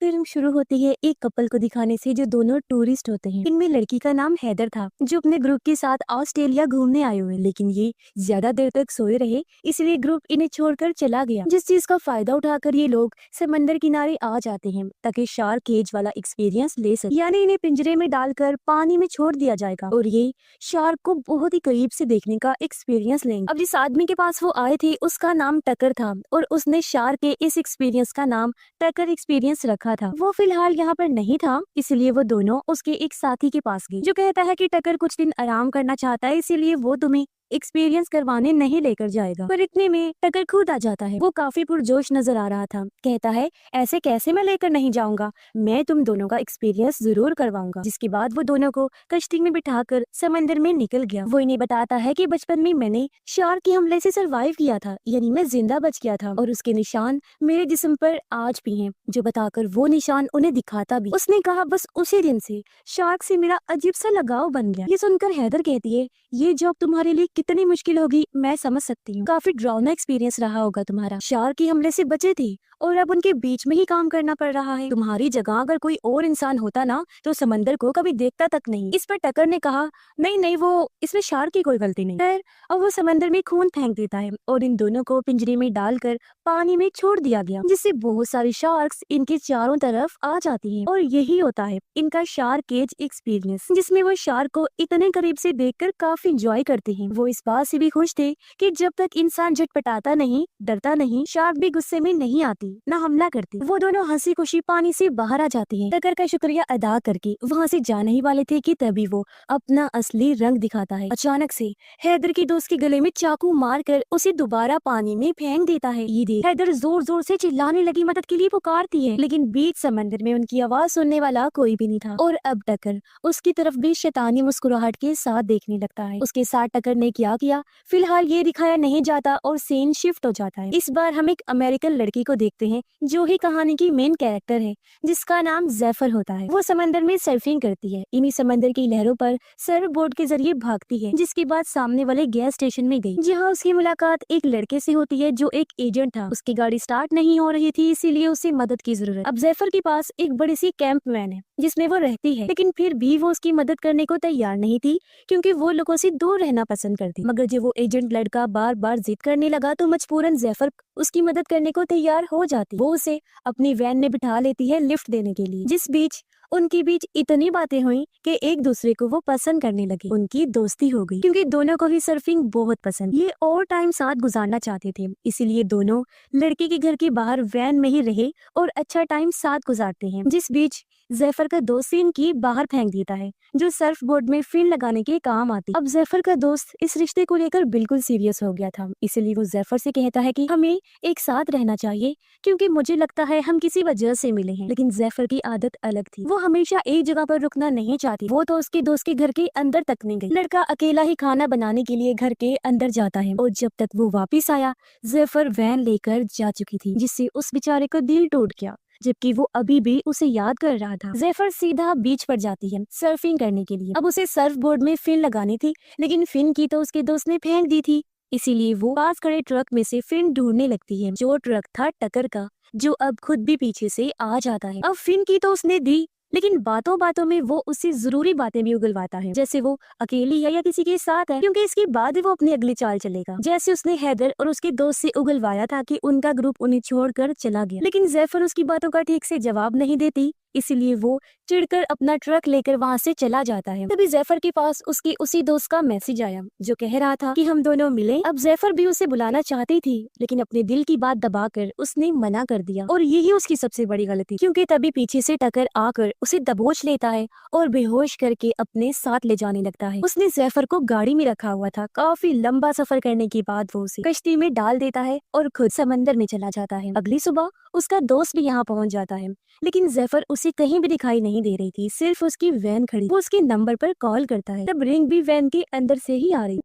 Film शुरू होती है एक कपल को दिखाने से जो दोनों टूरिस्ट होते हैं। इनमें लड़की का नाम हैदर था जो अपने ग्रुप के साथ ऑस्ट्रेलिया घूमने आए हुए, लेकिन ये ज्यादा देर तक सोए रहे, इसलिए ग्रुप इन्हें छोड़कर चला गया। जिस चीज का फायदा उठाकर ये लोग समंदर किनारे आ जाते हैं ताकि शार्क केज वाला एक्सपीरियंस ले सके, यानी इन्हें पिंजरे में डालकर पानी में छोड़ दिया जाएगा और ये शार्क को बहुत ही करीब से देखने का एक्सपीरियंस लेंगे। अब जिस आदमी के पास वो आए थे उसका नाम टकर था और उसने शार्क के इस एक्सपीरियंस का नाम टकर एक्सपीरियंस रखा था। वो फिलहाल यहाँ पर नहीं था, इसलिए वो दोनों उसके एक साथी के पास गए जो कहता है कि टकर कुछ दिन आराम करना चाहता है, इसीलिए वो तुम्हें एक्सपीरियंस करवाने नहीं लेकर जाएगा। पर इतने में टकर खुद आ जाता है। वो काफी पुरजोश नजर आ रहा था। कहता है ऐसे कैसे मैं लेकर नहीं जाऊंगा, मैं तुम दोनों का एक्सपीरियंस जरूर करवाऊंगा। जिसके बाद वो दोनों को कश्ती में बिठाकर समंदर में निकल गया। वो इन्हें बताता है कि बचपन में मैंने शार्क के हमले से सरवाइव किया था, यानी मैं जिंदा बच गया था और उसके निशान मेरे जिस्म पर आज भी हैं। जो बताकर वो निशान उन्हें दिखाता भी। उसने कहा बस उसी दिन से शार्क से मेरा अजीब सा लगाव बन गया। ये सुनकर हैदर कहती है ये जॉब तुम्हारे लिए कितनी मुश्किल होगी मैं समझ सकती हूँ। काफी ड्राउना एक्सपीरियंस रहा होगा तुम्हारा। शार्क के हमले से बचे थे और अब उनके बीच में ही काम करना पड़ रहा है। तुम्हारी जगह अगर कोई और इंसान होता ना तो समंदर को कभी देखता तक नहीं। इस पर टकर ने कहा नहीं नहीं, वो इसमें शार्क की कोई गलती नहीं है। और वो समंदर में खून फेंक देता है और इन दोनों को पिंजरे में डालकर पानी में छोड़ दिया गया, जिससे बहुत सारी शार्क्स इनके चारों तरफ आ जाती हैं। और यही होता है इनका शार्क केज एक्सपीरियंस, जिसमें वो शार्क को इतने करीब से देखकर काफी इंजॉय करते हैं। वो इस बात से भी खुश थे कि जब तक इंसान झटपटाता नहीं, डरता नहीं, शार्क भी गुस्से में नहीं आती, ना हमला करती। वो दोनों हंसी खुशी पानी से बाहर आ जाते हैं। टकर का शुक्रिया अदा करके वहाँ से जाने ही वाले थे कि तभी वो अपना असली रंग दिखाता है। अचानक से हैदर के दोस्त के गले में चाकू मारकर उसे दोबारा पानी में फेंक देता है। ये देख हैदर जोर जोर से चिल्लाने लगी, मदद के लिए पुकारती है, लेकिन बीच समंदर में उनकी आवाज सुनने वाला कोई भी नहीं था। और अब टकर उसकी तरफ भी शैतानी मुस्कुराहट के साथ देखने लगता है। उसके साथ टकर ने क्या किया फिलहाल ये दिखाया नहीं जाता और सीन शिफ्ट हो जाता है। इस बार हम एक अमेरिकन लड़की को देखते हैं जो ही कहानी की मेन कैरेक्टर है, जिसका नाम जैफर होता है। वो समंदर में सर्फिंग करती है, इन्हीं समंदर की लहरों पर सर्फ बोर्ड के जरिए भागती है। जिसके बाद सामने वाले गैस स्टेशन में गई, जहाँ उसकी मुलाकात एक लड़के से होती है जो एक एजेंट था। उसकी गाड़ी स्टार्ट नहीं हो रही थी, इसीलिए उसे मदद की जरूरत। अब जैफर के पास एक बड़ी सी कैंप वैन है जिसमें वो रहती है, लेकिन फिर भी वो उसकी मदद करने को तैयार नहीं थी क्योंकि वो लोगों से दूर रहना पसंद करती। मगर जब वो एजेंट लड़का बार बार जिद करने लगा तो मजबूरन जैफर उसकी मदद करने को तैयार हो जाती। वो उसे अपनी वैन में बिठा लेती है लिफ्ट देने के लिए। जिस बीच उनके बीच इतनी बातें हुई कि एक दूसरे को वो पसंद करने लगे। उनकी दोस्ती हो गई क्योंकि दोनों को ही सर्फिंग बहुत पसंद। ये और टाइम साथ गुजारना चाहते थे, इसीलिए दोनों लड़के के घर के बाहर वैन में ही रहे और अच्छा टाइम साथ गुजारते हैं। जिस बीच जैफर का दोस्त सीन की बाहर फेंक देता है जो सर्फ बोर्ड में फिन लगाने के काम आती। अब जैफर का दोस्त इस रिश्ते को लेकर बिल्कुल सीरियस हो गया था, इसलिए वो जैफर से कहता है कि हमें एक साथ रहना चाहिए क्योंकि मुझे लगता है हम किसी वजह से मिले हैं। लेकिन जैफर की आदत अलग थी, वो हमेशा एक जगह पर रुकना नहीं चाहती। वो तो उसके दोस्त के घर के अंदर तक नहीं गई। लड़का अकेला ही खाना बनाने के लिए घर के अंदर जाता है और जब तक वो वापिस आया जैफर वैन लेकर जा चुकी थी, जिससे उस बेचारे का दिल टूट गया, जबकि वो अभी भी उसे याद कर रहा था। जैफर सीधा बीच पर जाती है सर्फिंग करने के लिए। अब उसे सर्फ बोर्ड में फिन लगानी थी, लेकिन फिन की तो उसके दोस्त ने फेंक दी थी, इसीलिए वो पास खड़े ट्रक में से फिन ढूंढने लगती है, जो ट्रक था टकर का, जो अब खुद भी पीछे से आ जाता है। अब फिन की तो उसने दी, लेकिन बातों बातों में वो उससे जरूरी बातें भी उगलवाता है, जैसे वो अकेली है या किसी के साथ है, क्योंकि इसके बाद ही वो अपनी अगली चाल चलेगा। जैसे उसने हैदर और उसके दोस्त से उगलवाया था कि उनका ग्रुप उन्हें छोड़कर चला गया, लेकिन जैफर उसकी बातों का ठीक से जवाब नहीं देती, इसीलिए वो चिढ़कर अपना ट्रक लेकर वहाँ से चला जाता है। तभी जैफर के पास उसके उसी दोस्त का मैसेज आया जो कह रहा था कि हम दोनों मिले। अब जैफर भी उसे बुलाना चाहती थी, लेकिन अपने दिल की बात दबाकर उसने मना कर दिया और यही उसकी सबसे बड़ी गलती, क्योंकि तभी पीछे से टकर आकर उसे दबोच लेता है और बेहोश करके अपने साथ ले जाने लगता है। उसने जैफर को गाड़ी में रखा हुआ था। काफी लंबा सफर करने के बाद वो उसे कश्ती में डाल देता है और खुद समंदर में चला जाता है। अगली सुबह उसका दोस्त भी यहाँ पहुँच जाता है, लेकिन जैफर उसे कहीं भी दिखाई नहीं दे रही थी, सिर्फ उसकी वैन खड़ी। वो उसके नंबर पर कॉल करता है, तब रिंग भी वैन के अंदर से ही आ रही।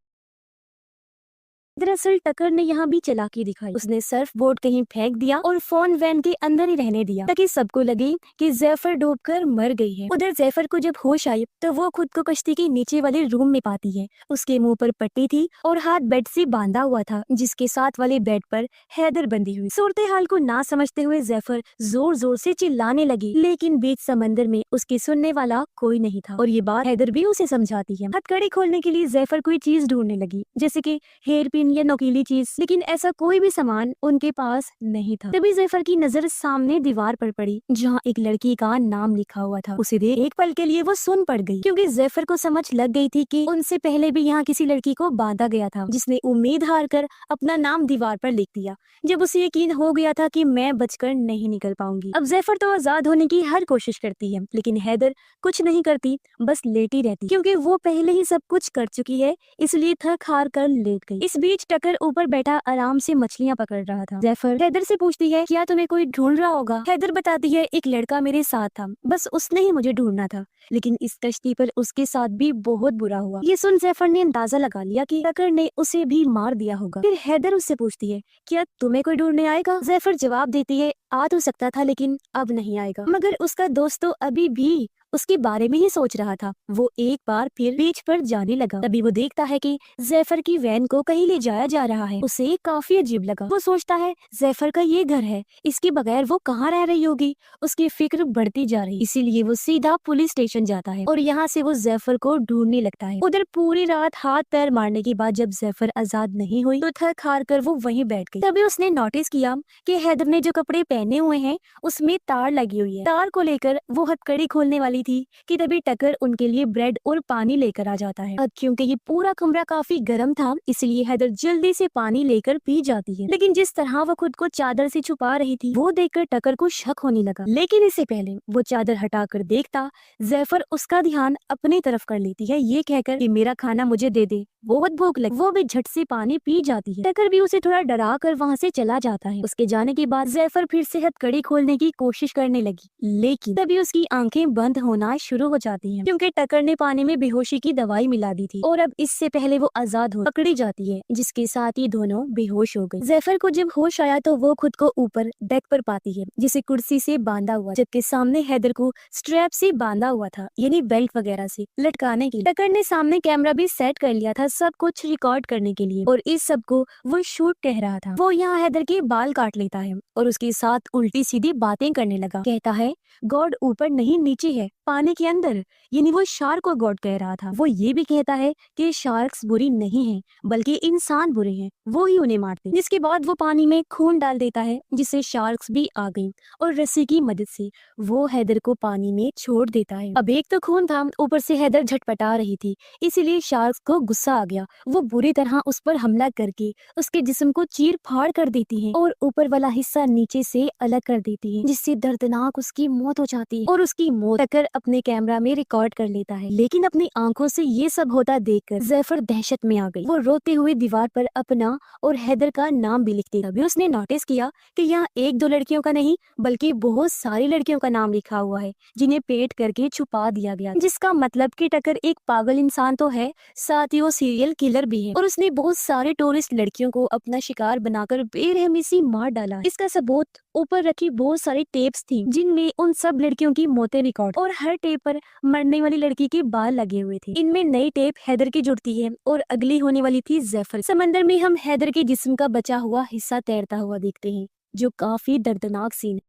दरअसल टकर ने यहाँ भी चालाकी दिखाई। उसने सर्फ बोर्ड कहीं फेंक दिया और फोन वैन के अंदर ही रहने दिया ताकि सबको लगे कि जैफर डूबकर मर गई है। उधर जैफर को जब होश आई तो वो खुद को कश्ती के नीचे वाले रूम में पाती है। उसके मुंह पर पट्टी थी और हाथ बेड से बांधा हुआ था, जिसके साथ वाले बेड पर हैदर बंधी हुई। सूरत हाल को ना समझते हुए जैफर जोर जोर से चिल्लाने लगी, लेकिन बीच समंदर में उसके सुनने वाला कोई नहीं था और ये बात हैदर भी उसे समझाती है। हथकड़ी खोलने के लिए जैफर कोई चीज ढूंढने लगी, जैसे कि हेयर पिन या नोकीली चीज, लेकिन ऐसा कोई भी सामान उनके पास नहीं था। तभी जैफर की नजर सामने दीवार पर पड़ी जहाँ एक लड़की का नाम लिखा हुआ था। उसे देख एक पल के लिए वो सुन पड़ गई, क्योंकि जैफर को समझ लग गई थी कि उनसे पहले भी यहाँ किसी लड़की को बांधा गया था, जिसने उम्मीद हार कर अपना नाम दीवार पर लिख दिया। जब उसे यकीन हो गया था कि मैं बचकर नहीं निकल पाऊंगी। अब जैफर तो आजाद होने की हर कोशिश करती है, लेकिन हैदर कुछ नहीं करती, बस लेटी रहती, क्योंकि वो पहले ही सब कुछ कर चुकी है, इसलिए थक हार कर लेट गई। इस बीच टकर ऊपर बैठा आराम से मछलियाँ पकड़ रहा था। जैफर हैदर से पूछती है, क्या तुम्हें कोई ढूंढ रहा होगा? हैदर बताती है, एक लड़का मेरे साथ था, बस उसने ही मुझे ढूंढना था, लेकिन इस कश्ती पर उसके साथ भी बहुत बुरा हुआ। ये सुन जैफर ने अंदाजा लगा लिया कि टकर ने उसे भी मार दिया होगा। फिर हैदर उससे पूछती है, क्या तुम्हें कोई ढूंढने आएगा? जैफर जवाब देती है, आ तो सकता था, लेकिन अब नहीं आएगा। मगर उसका दोस्त तो अभी भी उसके बारे में ही सोच रहा था। वो एक बार फिर बीच पर जाने लगा। तभी वो देखता है कि जैफर की वैन को कहीं ले जाया जा रहा है। उसे काफी अजीब लगा। वो सोचता है, जैफर का ये घर है, इसके बगैर वो कहाँ रह रही होगी। उसकी फिक्र बढ़ती जा रही, इसीलिए वो सीधा पुलिस स्टेशन जाता है और यहाँ से वो जैफर को ढूंढने लगता है। उधर पूरी रात हाथ पैर मारने के बाद जब जैफर आजाद नहीं हुई तो थक हार कर वो वहीं बैठ गई। तभी उसने नोटिस किया कि हैदर ने जो कपड़े पहने हुए हैं उसमें तार लगी हुई है। तार को लेकर वो हथकड़ी खोलने वाली थी कि तभी टकर उनके लिए ब्रेड और पानी लेकर आ जाता है। अब क्योंकि ये पूरा कमरा काफी गर्म था, इसलिए हैदर जल्दी से पानी लेकर पी जाती है, लेकिन जिस तरह वो खुद को चादर से छुपा रही थी वो देखकर टकर को शक होने लगा। लेकिन इससे पहले वो चादर हटाकर देखता, जैफर उसका ध्यान अपनी तरफ कर लेती है, ये कहकर कि मेरा खाना मुझे दे दे, बहुत भूख लगी। वो भी झट से पानी पी जाती है। टकर भी उसे थोड़ा डरा कर वहाँ से चला जाता है। उसके जाने के बाद जैफर फिर से हथकड़ी खोलने की कोशिश करने लगी, लेकिन तभी उसकी आंखें बंद होना शुरू हो जाती हैं, क्योंकि टकर ने पानी में बेहोशी की दवाई मिला दी थी और अब इससे पहले वो आजाद हो पकड़ी जाती है, जिसके साथ ही दोनों बेहोश हो गए। जैफर को जब होश आया तो वो खुद को ऊपर डेक पर पाती है, जिसे कुर्सी से बांधा हुआ, जबकि सामने हैदर को स्ट्रैप से बांधा हुआ था, यानी बेल्ट वगैरह से लटकाने के लिए। टकर ने सामने कैमरा भी सेट कर लिया था सब कुछ रिकॉर्ड करने के लिए, और इस सब को वो शूट कह रहा था। वो यहाँ हैदर के बाल काट लेता है और उसके साथ उल्टी सीधी बातें करने लगा। कहता है, गॉड ऊपर नहीं नीचे है, पानी के अंदर, यानी वो शार्क को गॉड कह रहा था। वो ये भी कहता है कि शार्क्स बुरी नहीं हैं, बल्कि इंसान बुरे हैं, वो ही उन्हें मारते। जिसके बाद वो पानी में खून डाल देता है, जिससे शार्क्स भी आ गई और रस्सी की मदद से वो हैदर को पानी में छोड़ देता है। अब एक तो खून था, ऊपर से हैदर झटपटा रही थी, इसीलिए शार्क्स को गुस्सा आ गया। वो बुरी तरह उस पर हमला करके उसके जिस्म को चीर फाड़ कर देती है और ऊपर वाला हिस्सा नीचे से अलग कर देती है, जिससे दर्दनाक उसकी मौत हो जाती है। और उसकी मौत टकर अपने कैमरा में रिकॉर्ड कर लेता है, लेकिन अपनी आंखों से ये सब होता देखकर जैफर दहशत में आ गई। वो रोते हुए दीवार पर अपना और हैदर का नाम भी लिखती। तभी उसने नोटिस किया कि यहाँ एक दो लड़कियों का नहीं बल्कि बहुत सारी लड़कियों का नाम लिखा हुआ है, जिन्हें पेट करके छुपा दिया गया, जिसका मतलब कि टकर एक पागल इंसान तो है, साथ ही वो सीरियल किलर भी है, और उसने बहुत सारे टूरिस्ट लड़कियों को अपना शिकार बनाकर बेरहमी से मार डाला। इसका सबूत ऊपर रखी बहुत सारी टेप्स थी, जिनमें उन सब लड़कियों की मौतें रिकॉर्ड, और हर टेप पर मरने वाली लड़की के बाल लगे हुए थे। इनमें नई टेप हैदर की जुड़ती है और अगली होने वाली थी जैफर। समंदर में हम हैदर के जिस्म का बचा हुआ हिस्सा तैरता हुआ देखते हैं, जो काफी दर्दनाक सीन।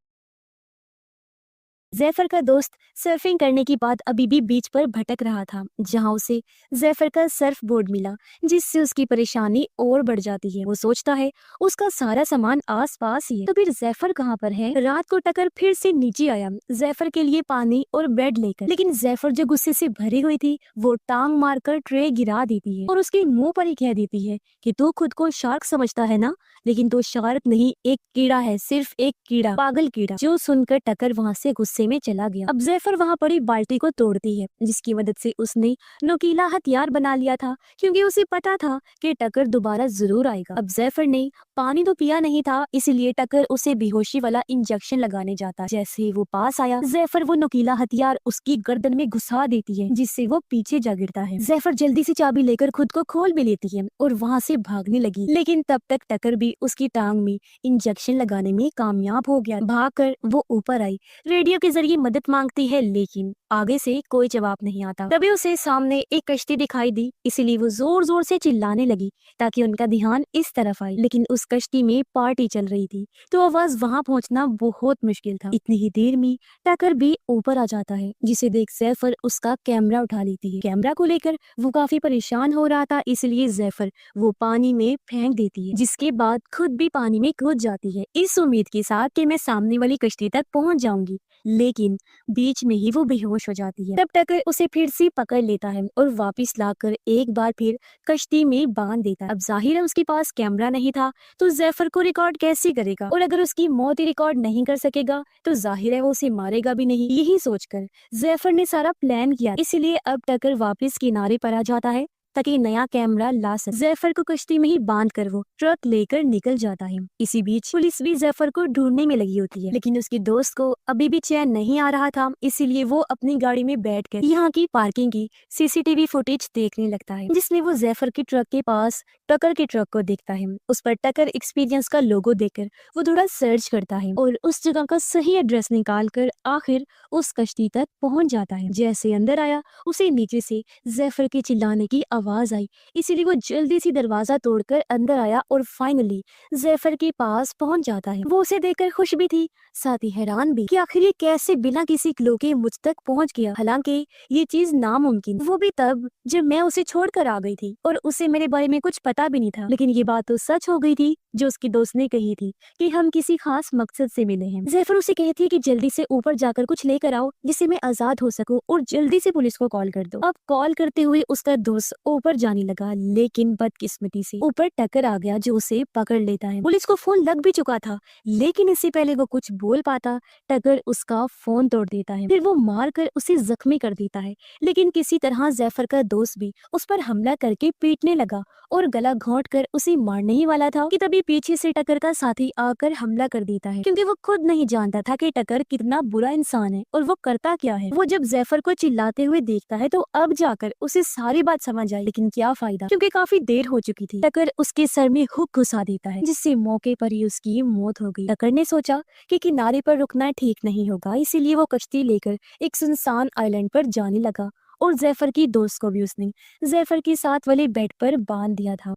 जैफर का दोस्त सर्फिंग करने के बाद अभी भी बीच पर भटक रहा था, जहां उसे जैफर का सर्फ बोर्ड मिला, जिससे उसकी परेशानी और बढ़ जाती है। वो सोचता है उसका सारा सामान आसपास ही है, तो फिर जैफर कहाँ पर है। रात को टकर फिर से नीचे आया जैफर के लिए पानी और ब्रेड लेकर, लेकिन जैफर जो गुस्से से भरी हुई थी वो टांग मारकर ट्रे गिरा देती है और उसके मुंह पर ही कह देती है कि तू खुद को शार्क समझता है ना, लेकिन तो शार्क नहीं, एक कीड़ा है, सिर्फ एक कीड़ा, पागल कीड़ा। जो सुनकर टकर वहाँ से गुस्से गुस्से में चला गया। अब जैफर वहाँ पड़ी बाल्टी को तोड़ती है, जिसकी मदद से उसने नुकीला हथियार बना लिया था, क्योंकि उसे पता था कि टकर दोबारा जरूर आएगा। अब जैफर ने पानी तो पिया नहीं था, इसलिए टकर उसे बेहोशी वाला इंजेक्शन लगाने जाता है। जैसे ही वो पास आया, जैफर वो नुकीला हथियार उसकी गर्दन में घुसा देती है, जिससे वो पीछे जा गिरता है। जैफर जल्दी से चाबी लेकर खुद को खोल भी लेती है और वहाँ से भागने लगी, लेकिन तब तक टकर भी उसकी टांग में इंजेक्शन लगाने में कामयाब हो गया। भागकर वो ऊपर आई, रेडियो के जरिए मदद मांगती है, लेकिन आगे से कोई जवाब नहीं आता। तभी उसे सामने एक कश्ती दिखाई दी, इसलिए वो जोर जोर से चिल्लाने लगी ताकि उनका ध्यान इस तरफ आए, लेकिन उस कश्ती में पार्टी चल रही थी, तो आवाज वहां पहुंचना बहुत मुश्किल था। इतनी ही देर में टकर भी ऊपर आ जाता है, जिसे देख जैफर उसका कैमरा उठा लेती है। कैमरा को लेकर वो काफी परेशान हो रहा था, इसलिए जैफर वो पानी में फेंक देती है, जिसके बाद खुद भी पानी में कूद जाती है, इस उम्मीद के साथ कि मैं सामने वाली कश्ती तक पहुंच जाऊंगी। लेकिन बीच में ही वो बेहोश हो जाती है। तब टकर उसे फिर से पकड़ लेता है और वापस लाकर एक बार फिर कश्ती में बांध देता है। अब जाहिर है उसके पास कैमरा नहीं था, तो जैफर को रिकॉर्ड कैसे करेगा, और अगर उसकी मौत ही रिकॉर्ड नहीं कर सकेगा तो जाहिर है वो उसे मारेगा भी नहीं। यही सोचकर जैफर ने सारा प्लान किया, इसलिए अब टकर वापस किनारे पर आ जाता है ताकि नया कैमरा ला सके। जैफर को कश्ती में ही बांध कर वो ट्रक लेकर निकल जाता है। इसी बीच पुलिस भी जैफर को ढूंढने में लगी होती है, लेकिन उसकी दोस्त को अभी भी चैन नहीं आ रहा था, इसीलिए वो अपनी गाड़ी में बैठकर यहाँ की पार्किंग की सीसीटीवी फुटेज देखने लगता है, जिसमें वो जैफर के ट्रक के पास टकर के ट्रक को देखता है। उस पर टकर एक्सपीरियंस का लोगो देखकर वो थोड़ा सर्च करता है और उस जगह का सही एड्रेस निकाल कर आखिर उस कश्ती तक पहुंच जाता है। जैसे अंदर आया, उसे नीचे से जैफर के चिल्लाने की आवाज आई, इसीलिए वो जल्दी से दरवाजा तोड़कर अंदर आया और फाइनली जैफर के पास पहुंच जाता है। वो उसे देखकर खुश भी थी, साथ ही हैरान भी कि आखिर ये कैसे बिना किसी क्लू के मुझ तक पहुंच गया। हालांकि ये चीज नामुमकिन, वो भी तब जब मैं उसे छोड़कर आ गई थी और उसे मेरे बारे में कुछ पता भी नहीं था। लेकिन ये बात तो सच हो गई थी जो उसकी दोस्त ने कही थी कि हम किसी खास मकसद से मिले हैं। जैफर उसे कहती है कि जल्दी से ऊपर जाकर कुछ लेकर आओ जिससे मैं आजाद हो सकूं, और जल्दी से पुलिस को कॉल कर दो। अब कॉल करते हुए उसका दोस्त ऊपर जाने लगा, लेकिन बदकिस्मती से ऊपर टकर आ गया जो उसे पकड़ लेता है। पुलिस को फोन लग भी चुका था, लेकिन इससे पहले वो कुछ बोल पाता टकर उसका फोन तोड़ देता है, फिर वो मार कर उसे जख्मी कर देता है। लेकिन किसी तरह जैफर का दोस्त भी उस पर हमला करके पीटने लगा और गला घोंट कर उसे मारने ही वाला था कि तभी पीछे से टकर का साथी आकर हमला कर देता है, क्योंकि वो खुद नहीं जानता था कि टकर कितना बुरा इंसान है और वो करता क्या है। वो जब जैफर को चिल्लाते हुए देखता है तो अब जाकर उसे सारी बात समझ आई, लेकिन क्या फायदा, क्योंकि काफी देर हो चुकी थी। टकर उसके सर में हुक घुसा देता है, जिससे मौके पर ही उसकी मौत हो गई। टकर ने सोचा कि किनारे पर रुकना ठीक नहीं होगा, इसीलिए वो कश्ती लेकर एक सुनसान आइलैंड पर जाने लगा और जैफर की दोस्त को भी उसने जैफर के साथ वाले बेड पर बांध दिया था।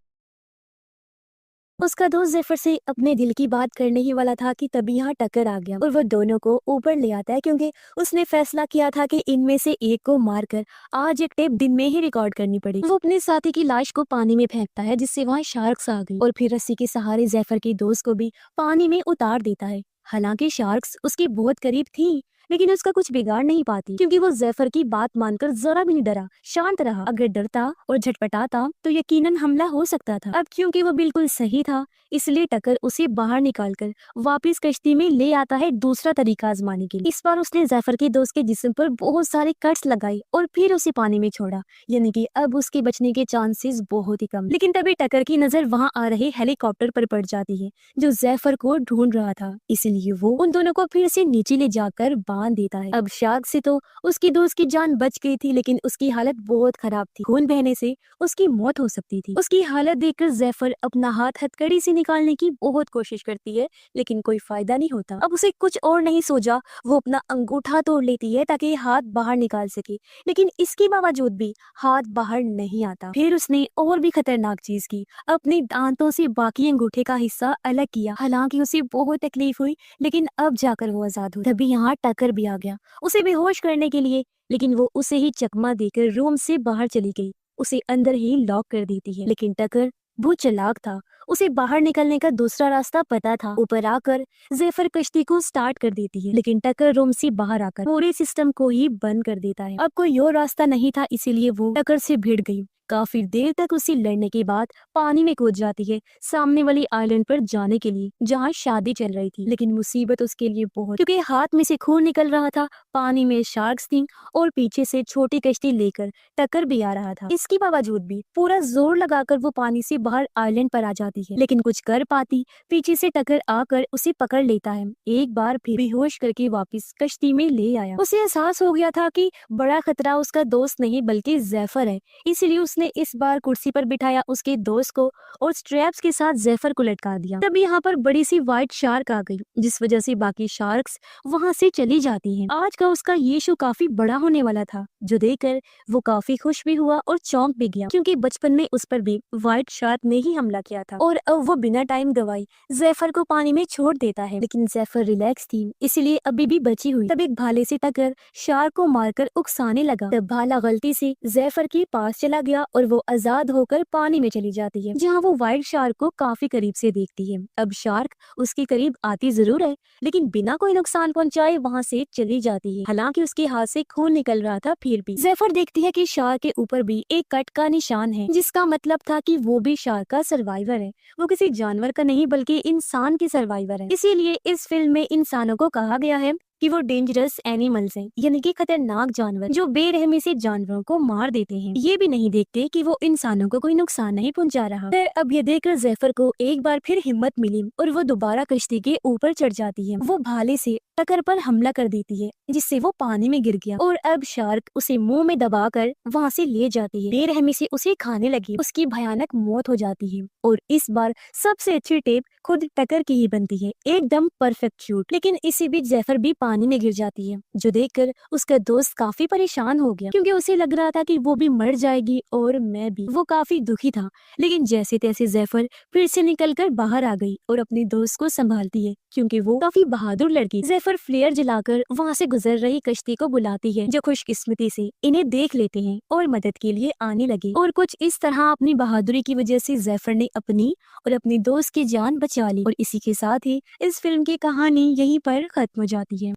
उसका दोस्त जैफर से अपने दिल की बात करने ही वाला था कि तभी यहाँ टकर आ गया और वो दोनों को ऊपर ले आता है, क्योंकि उसने फैसला किया था कि इनमें से एक को मारकर आज एक टेप दिन में ही रिकॉर्ड करनी पड़ेगी। वो अपने साथी की लाश को पानी में फेंकता है, जिससे वहाँ शार्क्स आ गई और फिर रस्सी के सहारे जैफर के दोस्त को भी पानी में उतार देता है। हालांकि शार्क्स उसके बहुत करीब थी, लेकिन उसका कुछ बिगाड़ नहीं पाती, क्योंकि वो जैफर की बात मानकर जरा भी नहीं डरा, शांत रहा। अगर डरता और झटपटाता तो यकीनन हमला हो सकता था। अब क्योंकि वो बिल्कुल सही था, इसलिए टकर उसे बाहर निकालकर वापस कश्ती में ले आता है दूसरा तरीका आजमाने के लिए। इस बार उसने जैफर के दोस्त के जिस्म पर बहुत सारे कट्स लगाए और फिर उसे पानी में छोड़ा, यानी कि अब उसके बचने के चांसेस बहुत ही कम। लेकिन तभी टकर की नजर वहाँ आ रहे हेलीकॉप्टर पर पड़ जाती है जो जैफर को ढूंढ रहा था, इसलिए वो उन दोनों को फिर से नीचे ले जाकर बांध देता है। अब शार्क से तो उसकी दोस्त की जान बच गई थी, लेकिन उसकी हालत बहुत खराब थी, खून बहने से उसकी मौत हो सकती थी। उसकी हालत देखकर जैफर अपना हाथ हथकड़ी से निकालने की बहुत कोशिश करती है, लेकिन कोई फायदा नहीं होता। अब उसे कुछ और नहीं सोचा, वो अपना अंगूठा तोड़ लेती है ताकि हाथ बाहर निकाल सके, लेकिन इसके बावजूद भी हाथ बाहर नहीं आता। फिर उसने और भी खतरनाक चीज की, अपने दांतों से बाकी अंगूठे का हिस्सा अलग किया। हालांकि उसे बहुत तकलीफ हुई, लेकिन अब जाकर वो आजाद हुई। तभी यहाँ टकर भी आ गया उसे बेहोश करने के लिए, लेकिन वो उसे ही चकमा देकर रूम से बाहर चली गई, उसे अंदर ही लॉक कर देती है। लेकिन टकर बहुत चालाक था, उसे बाहर निकलने का दूसरा रास्ता पता था। ऊपर आकर जैफर कश्ती को स्टार्ट कर देती है, लेकिन टकर रूम से बाहर आकर पूरे सिस्टम को ही बंद कर देता है। अब कोई और रास्ता नहीं था, इसीलिए वो टकर से भिड़ गई। काफी देर तक उससे लड़ने के बाद पानी में कूद जाती है सामने वाली आइलैंड पर जाने के लिए जहाँ शादी चल रही थी। लेकिन मुसीबत उसके लिए बहुत, क्योंकि हाथ में से खून निकल रहा था, पानी में शार्क्स थी और पीछे से छोटी कश्ती लेकर टक्कर भी आ रहा था। इसके बावजूद भी पूरा जोर लगाकर वो पानी से बाहर आइलैंड पर आ जाती है, लेकिन कुछ कर पाती पीछे से टक्कर आकर उसे पकड़ लेता है। एक बार फिर बेहोश करके वापस कश्ती में ले आया। उसे एहसास हो गया था कि बड़ा खतरा उसका दोस्त नहीं बल्कि जैफर है, इसलिए उसने इस बार कुर्सी पर बिठाया उसके दोस्त को और स्ट्रैप्स के साथ जैफर को लटका दिया। तब यहाँ पर बड़ी सी व्हाइट शार्क आ गई, जिस वजह से बाकी शार्क्स वहाँ से चली जाती हैं। आज का उसका ये शो काफी बड़ा होने वाला था, जो देखकर वो काफी खुश भी हुआ और चौंक भी गया, क्योंकि बचपन में उस पर भी व्हाइट शार्क ने ही हमला किया था। और अब वो बिना टाइम गवाई जैफर को पानी में छोड़ देता है, लेकिन जैफर रिलैक्स थी इसलिए अभी भी बची हुई। तब एक भाले से टक्कर शार्क को मारकर उकसाने लगा। तब भाला गलती से जैफर के पास चला गया और वो आजाद होकर पानी में चली जाती है, जहाँ वो व्हाइट शार्क को काफी करीब से देखती है। अब शार्क उसके करीब आती जरूर है, लेकिन बिना कोई नुकसान पहुंचाए वहाँ से चली जाती है। हालांकि उसके हाथ से खून निकल रहा था, फिर भी जैफर देखती है कि शार्क के ऊपर भी एक कट का निशान है, जिसका मतलब था कि वो भी शार्क का सर्वाइवर है। वो किसी जानवर का नहीं बल्कि इंसान की सर्वाइवर है। इसीलिए इस फिल्म में इंसानों को कहा गया है कि वो डेंजरस एनिमल्स हैं, यानी कि खतरनाक जानवर जो बेरहमी से जानवरों को मार देते हैं। ये भी नहीं देखते कि वो इंसानों को कोई नुकसान नहीं पहुंचा रहा। फिर अब ये देखकर जैफर को एक बार फिर हिम्मत मिली और वो दोबारा कश्ती के ऊपर चढ़ जाती है। वो भाले से टक्कर पर हमला कर देती है, जिससे वो पानी में गिर गया और अब शार्क उसे मुंह में दबाकर वहाँ से ले जाती है। बेरहमी से उसे खाने लगी। उसकी भयानक मौत हो जाती है और इस बार सबसे अच्छी टेप खुद टक्कर की ही बनती है, एकदम परफेक्ट शूट। लेकिन इसी बीच जैफर भी पानी में गिर जाती है, जो देखकर उसका दोस्त काफी परेशान हो गया, क्योंकि उसे लग रहा था कि वो भी मर जाएगी और मैं भी। वो काफी दुखी था, लेकिन जैसे तैसे जैफर फिर से निकलकर बाहर आ गई और अपने दोस्त को संभालती है, क्योंकि वो काफी बहादुर लड़की। जैफर फ्लेयर जलाकर वहाँ से गुजर रही कश्ती को बुलाती है, जो खुशकिस्मती से इन्हें देख लेते हैं और मदद के लिए आने लगे। और कुछ इस तरह अपनी बहादुरी की वजह से जैफर ने अपनी और अपने दोस्त की जान बचा ली। और इसी के साथ ही इस फिल्म की कहानी यहीं पर खत्म हो जाती है।